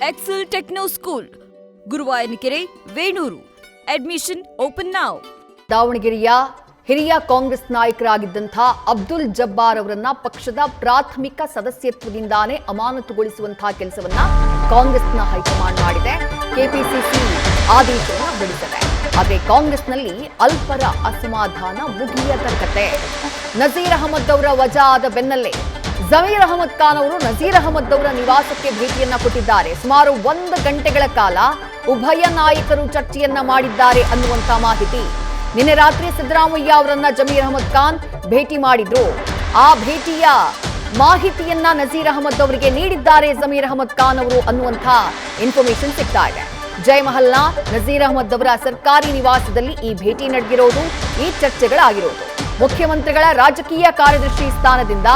Excel Techno school, Guruvayanakere, Venur. Admission open now. ದಾವಣಗೆರೆಯ ಹಿರಿಯ ಕಾಂಗ್ರೆಸ್ ನಾಯಕರಾಗಿದ್ದಂಥ ಅಬ್ದುಲ್ ಜಬ್ಬಾರ್ ಅವರನ್ನ ಪಕ್ಷದ ಪ್ರಾಥಮಿಕ ಸದಸ್ಯತ್ವದಿಂದಾನೇ ಅಮಾನತುಗೊಳಿಸುವಂತಹ ಕೆಲಸವನ್ನ ಕಾಂಗ್ರೆಸ್ನ ಹೈಕಮಾಂಡ್ ಮಾಡಿದೆ. ಕೆಪಿಸಿಸಿ ಆದೇಶವನ್ನು ಹೊರಡಿಸಿದೆ. ಆದರೆ ಕಾಂಗ್ರೆಸ್ನಲ್ಲಿ ಅಲ್ಪರ ಅಸಮಾಧಾನ ಮುಗಿಯದ ಕತೆ. ನಜೀರ್ ಅಹಮದ್ ಅವರ ವಜಾ ಆದ ಬೆನ್ನಲ್ಲೇ ಜಮೀರ್ ಅಹಮದ್ ಖಾನ್ ಅವರು ನಜೀರ್ ಅಹಮದ್ ಅವರ ನಿವಾಸಕ್ಕೆ ಭೇಟಿಯನ್ನ ಕೊಟ್ಟಿದ್ದಾರೆ. ಸುಮಾರು 1 ಗಂಟೆಗಳ ಕಾಲ ಉಭಯ ನಾಯಕರು ಚರ್ಚೆಯನ್ನ ಮಾಡಿದ್ದಾರೆ ಅನ್ನುವಂತ ಮಾಹಿತಿ. ನಿನ್ನೆ ರಾತ್ರಿ ಸಿದ್ದರಾಮಯ್ಯ ಅವರನ್ನ ಜಮೀರ್ ಅಹಮದ್ ಖಾನ್ ಭೇಟಿ ಮಾಡಿದ್ರು. ಆ ಭೇಟಿಯ ಮಾಹಿತಿಯನ್ನ ನಜೀರ್ ಅಹಮದ್ ಅವರಿಗೆ ನೀಡಿದ್ದಾರೆ ಜಮೀರ್ ಅಹಮದ್ ಖಾನ್ ಅವರು ಅನ್ನುವಂಥ ಇನ್ಫಾರ್ಮೇಶನ್ ಸಿಗ್ತಾ ಇದೆ. ಜಯಮಹಲ್ನ ನಜೀರ್ ಅಹಮದ್ ಅವರ ಸರ್ಕಾರಿ ನಿವಾಸದಲ್ಲಿ ಈ ಭೇಟಿ ನಡೆದಿರೋದು, ಈ ಚರ್ಚೆಗಳಾಗಿರೋದು. ಮುಖ್ಯಮಂತ್ರಿಗಳ ರಾಜಕೀಯ ಕಾರ್ಯದರ್ಶಿ ಸ್ಥಾನದಿಂದ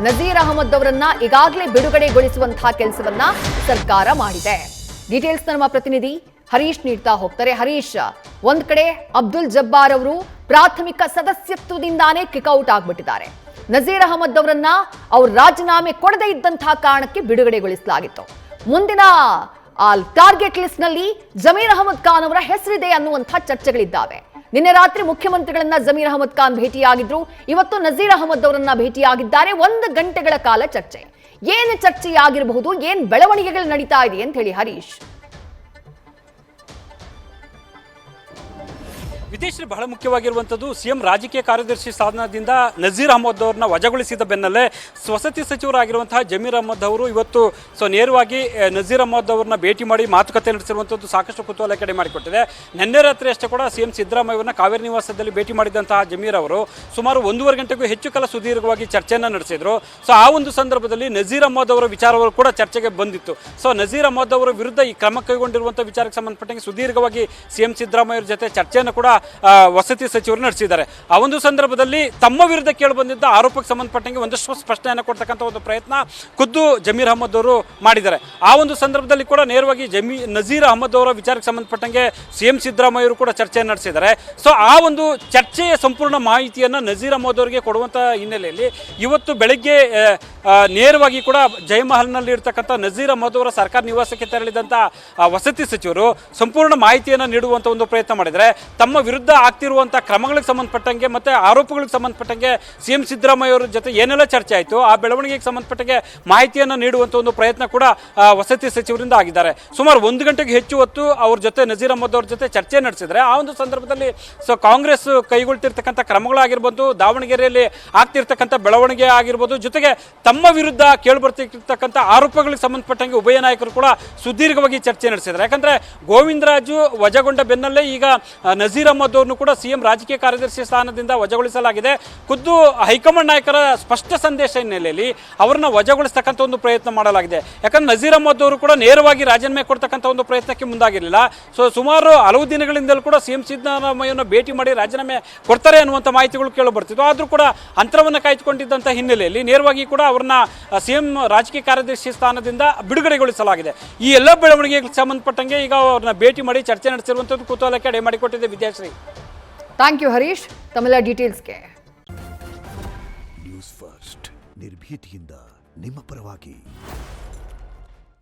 ನಜೀರ್ ಅಹಮದ್ ಅವರನ್ನ ಈಗಾಗಲೇ ಬಿಡುಗಡೆಗೊಳಿಸುವಂತಹ ಕೆಲಸವನ್ನ ಸರ್ಕಾರ ಮಾಡಿದೆ. ಡೀಟೇಲ್ಸ್ ನಮ್ಮ ಪ್ರತಿನಿಧಿ ಹರೀಶ್ ನೀಡ್ತಾ ಹೋಗ್ತಾರೆ. ಹರೀಶ್, ಒಂದ್ ಕಡೆ ಅಬ್ದುಲ್ ಜಬ್ಬಾರ್ ಅವರು ಪ್ರಾಥಮಿಕ ಸದಸ್ಯತ್ವದಿಂದಾನೇ ಕಿಕ್ಔಟ್ ಆಗ್ಬಿಟ್ಟಿದ್ದಾರೆ. ನಜೀರ್ ಅಹಮದ್ ಅವರನ್ನ ಅವ್ರ ರಾಜೀನಾಮೆ ಕೊಡದೇ ಇದ್ದಂತಹ ಕಾರಣಕ್ಕೆ ಬಿಡುಗಡೆಗೊಳಿಸಲಾಗಿತ್ತು. ಮುಂದಿನ ಟಾರ್ಗೆಟ್ ಲಿಸ್ಟ್ ನಲ್ಲಿ ಜಮೀರ್ ಅಹಮದ್ ಖಾನ್ ಅವರ ಹೆಸರಿದೆ ಅನ್ನುವಂತಹ ಚರ್ಚೆಗಳಿದ್ದಾವೆ. ನಿನ್ನೆ ರಾತ್ರಿ ಮುಖ್ಯಮಂತ್ರಿಗಳನ್ನ ಜಮೀರ್ ಅಹಮದ್ ಖಾನ್ ಭೇಟಿಯಾಗಿದ್ರು. ಇವತ್ತು ನಜೀರ್ ಅಹಮದ್ ಅವರನ್ನ ಭೇಟಿಯಾಗಿದ್ದಾರೆ. 1 ಗಂಟೆಗಳ ಕಾಲ ಚರ್ಚೆ. ಏನು ಚರ್ಚೆಯಾಗಿರಬಹುದು, ಏನ್ ಬೆಳವಣಿಗೆಗಳು ನಡೀತಾ ಇದೆ ಅಂತ ಹೇಳಿ ಹರೀಶ್. ವಿದೇಶಿ ಬಹಳ ಮುಖ್ಯವಾಗಿರುವಂಥದ್ದು ಸಿಎಂ ರಾಜಕೀಯ ಕಾರ್ಯದರ್ಶಿ ಸ್ಥಾನದಿಂದ ನಜೀರ್ ಅಹಮದ್ ಅವರನ್ನ ವಜಾಗೊಳಿಸಿದ ಬೆನ್ನಲ್ಲೇ ವಸತಿ ಸಚಿವರಾಗಿರುವಂತಹ ಜಮೀರ್ ಅಹಮದ್ ಅವರು ಇವತ್ತು ನೇರವಾಗಿ ನಜೀರ್ ಅಹಮದ್ ಅವರನ್ನ ಭೇಟಿ ಮಾಡಿ ಮಾತುಕತೆ ನಡೆಸಿರುವಂಥದ್ದು ಸಾಕಷ್ಟು ಕುತೂಹಲ ಕಡೆ ಮಾಡಿಕೊಟ್ಟಿದೆ. ನಿನ್ನೆ ರಾತ್ರಿ ಅಷ್ಟೇ ಕೂಡ ಸಿಎಂ ಸಿದ್ದರಾಮಯ್ಯವರನ್ನ ಕಾವೇರಿ ನಿವಾಸದಲ್ಲಿ ಭೇಟಿ ಮಾಡಿದಂತಹ ಜಮೀರ್ ಅವರು ಸುಮಾರು 1.5 ಗಂಟೆಗೂ ಹೆಚ್ಚು ಕಾಲ ಸುದೀರ್ಘವಾಗಿ ಚರ್ಚೆಯನ್ನು ನಡೆಸಿದ್ರು. ಆ ಒಂದು ಸಂದರ್ಭದಲ್ಲಿ ನಜೀರ್ ಅಹಮದ್ ಅವರ ವಿಚಾರವರು ಕೂಡ ಚರ್ಚೆಗೆ ಬಂದಿತ್ತು. ನಜೀರ್ ಅಹಮದ್ ಅವರ ವಿರುದ್ಧ ಈ ಕ್ರಮ ಕೈಗೊಂಡಿರುವಂತಹ ವಿಚಾರಕ್ಕೆ ಸಂಬಂಧಪಟ್ಟಂಗೆ ಸುದೀರ್ಘವಾಗಿ ಸಿಎಂ ಸಿದ್ದರಾಮಯ್ಯ ಜೊತೆ ಚರ್ಚೆಯನ್ನು ಕೂಡ ವಸತಿ ಸಚಿವರು ನಡೆಸಿದ್ದಾರೆ. ಆ ಒಂದು ಸಂದರ್ಭದಲ್ಲಿ ತಮ್ಮ ವಿರುದ್ಧ ಕೇಳಿ ಬಂದಿದ್ದ ಆರೋಪಕ್ಕೆ ಸಂಬಂಧಪಟ್ಟಂಗೆ ಒಂದಷ್ಟು ಸ್ಪಷ್ಟನೆಯನ್ನು ಕೊಡ್ತಕ್ಕಂಥ ಒಂದು ಪ್ರಯತ್ನ ಖುದ್ದು ಜಮೀರ್ ಅಹಮದ್ ಅವರು ಮಾಡಿದ್ದಾರೆ. ಆ ಒಂದು ಸಂದರ್ಭದಲ್ಲಿ ಕೂಡ ನೇರವಾಗಿ ನಜೀರ್ ಅಹಮದ್ ಅವರ ವಿಚಾರಕ್ಕೆ ಸಂಬಂಧಪಟ್ಟಂಗೆ ಸಿಎಂ ಸಿದ್ದರಾಮಯ್ಯರು ಕೂಡ ಚರ್ಚೆಯನ್ನು ನಡೆಸಿದ್ದಾರೆ. ಆ ಒಂದು ಚರ್ಚೆಯ ಸಂಪೂರ್ಣ ಮಾಹಿತಿಯನ್ನು ನಜೀರ್ ಅಹಮದ್ ಅವರಿಗೆ ಕೊಡುವಂಥ ಹಿನ್ನೆಲೆಯಲ್ಲಿ ಇವತ್ತು ಬೆಳಗ್ಗೆ ನೇರವಾಗಿ ಕೂಡ ಜಯಮಹಲ್ನಲ್ಲಿ ಇರ್ತಕ್ಕಂಥ ನಜೀರ್ ಅಹಮದ್ ಅವರ ಸರ್ಕಾರ ನಿವಾಸಕ್ಕೆ ತೆರಳಿದಂಥ ವಸತಿ ಸಚಿವರು ಸಂಪೂರ್ಣ ಮಾಹಿತಿಯನ್ನು ನೀಡುವಂಥ ಒಂದು ಪ್ರಯತ್ನ ಮಾಡಿದರೆ ತಮ್ಮ ವಿರುದ್ಧ ಆಗ್ತಿರುವಂಥ ಕ್ರಮಗಳಿಗೆ ಸಂಬಂಧಪಟ್ಟಂಗೆ ಮತ್ತು ಆರೋಪಗಳಿಗೆ ಸಂಬಂಧಪಟ್ಟಂಗೆ ಸಿಎಂ ಸಿದ್ದರಾಮಯ್ಯ ಅವರ ಜೊತೆ ಏನೆಲ್ಲ ಚರ್ಚೆ ಆಯಿತು ಆ ಬೆಳವಣಿಗೆಗೆ ಸಂಬಂಧಪಟ್ಟಂಗೆ ಮಾಹಿತಿಯನ್ನು ನೀಡುವಂಥ ಒಂದು ಪ್ರಯತ್ನ ಕೂಡ ವಸತಿ ಸಚಿವರಿಂದ ಆಗಿದ್ದಾರೆ. ಸುಮಾರು 1 ಗಂಟೆಗೆ ಹೆಚ್ಚು ಹೊತ್ತು ಅವ್ರ ಜೊತೆ ನಜೀರ್ ಅಹಮದ್ ಅವ್ರ ಜೊತೆ ಚರ್ಚೆ ನಡೆಸಿದರೆ ಆ ಒಂದು ಸಂದರ್ಭದಲ್ಲಿ ಕಾಂಗ್ರೆಸ್ ಕೈಗೊಳ್ತಿರ್ತಕ್ಕಂಥ ಕ್ರಮಗಳಾಗಿರ್ಬೋದು, ದಾವಣಗೆರೆಯಲ್ಲಿ ಆಗ್ತಿರ್ತಕ್ಕಂಥ ಬೆಳವಣಿಗೆ ಆಗಿರ್ಬೋದು, ಜೊತೆಗೆ ತಮ್ಮ ವಿರುದ್ಧ ಕೇಳಿಬರ್ತಿರ್ತಕ್ಕಂಥ ಆರೋಪಗಳಿಗೆ ಸಂಬಂಧಪಟ್ಟಂಗೆ ಉಭಯ ನಾಯಕರು ಕೂಡ ಸುದೀರ್ಘವಾಗಿ ಚರ್ಚೆ ನಡೆಸಿದ್ದಾರೆ. ಯಾಕಂದರೆ ಗೋವಿಂದರಾಜು ವಜಾಗೊಂಡ ಬೆನ್ನಲ್ಲೇ ಈಗ ನಜೀರ್ ಅಹಮದ್ ಅವರನ್ನು ಕೂಡ ಸಿಎಂ ರಾಜಕೀಯ ಕಾರ್ಯದರ್ಶಿ ಸ್ಥಾನದಿಂದ ವಜಾಗೊಳಿಸಲಾಗಿದೆ. ಖುದ್ದು ಹೈಕಮಾಂಡ್ ನಾಯಕರ ಸ್ಪಷ್ಟ ಸಂದೇಶ ಹಿನ್ನೆಲೆಯಲ್ಲಿ ಅವರನ್ನ ವಜಾಗೊಳಿಸ್ತಕ್ಕಂಥ ಒಂದು ಪ್ರಯತ್ನ ಮಾಡಲಾಗಿದೆ. ಯಾಕಂದ್ರೆ ನಜೀರ್ ಅಹಮದ್ ಅವರು ಕೂಡ ನೇರವಾಗಿ ರಾಜೀನಾಮೆ ಕೊಡ್ತಕ್ಕಂಥ ಒಂದು ಪ್ರಯತ್ನಕ್ಕೆ ಮುಂದಾಗಿರಲಿಲ್ಲ. ಸುಮಾರು ಹಲವು ದಿನಗಳಿಂದಲೂ ಕೂಡ ಸಿಎಂ ಸಿದ್ದರಾಮಯ್ಯನ ಭೇಟಿ ಮಾಡಿ ರಾಜೀನಾಮೆ ಕೊಡ್ತಾರೆ ಅನ್ನುವಂಥ ಮಾಹಿತಿಗಳು ಕೇಳಿ ಬರ್ತಿದ್ವು. ಆದರೂ ಕೂಡ ಅಂತರವನ್ನು ಕಾಯ್ದುಕೊಂಡಿದ್ದಂಥ ಹಿನ್ನೆಲೆಯಲ್ಲಿ ನೇರವಾಗಿ ಕೂಡ ಅವರನ್ನ ಸಿಎಂ ರಾಜಕೀಯ ಕಾರ್ಯದರ್ಶಿ ಸ್ಥಾನದಿಂದ ಬಿಡುಗಡೆಗೊಳಿಸಲಾಗಿದೆ. ಈ ಎಲ್ಲ ಬೆಳವಣಿಗೆಗೆ ಸಂಬಂಧಪಟ್ಟಂಗೆ ಈಗ ಅವ್ರನ್ನ ಭೇಟಿ ಮಾಡಿ ಚರ್ಚೆ ನಡೆಸಿರುವಂಥದ್ದು ಕುತೂಹಲಕ್ಕೆ ಎಡೆ ಮಾಡಿಕೊಟ್ಟಿದೆ. ವಿದ್ಯಾಶ್ರೀ, ಥ್ಯಾಂಕ್ ಯು ಹರೀಶ್, ತಮ್ಮೆಲ್ಲ ಡೀಟೇಲ್ಸ್ಗೆ. ನ್ಯೂಸ್ ಫಸ್ಟ್ ನಿರ್ಭೀತಿಯಿಂದ ನಿಮ್ಮ ಪರವಾಗಿ.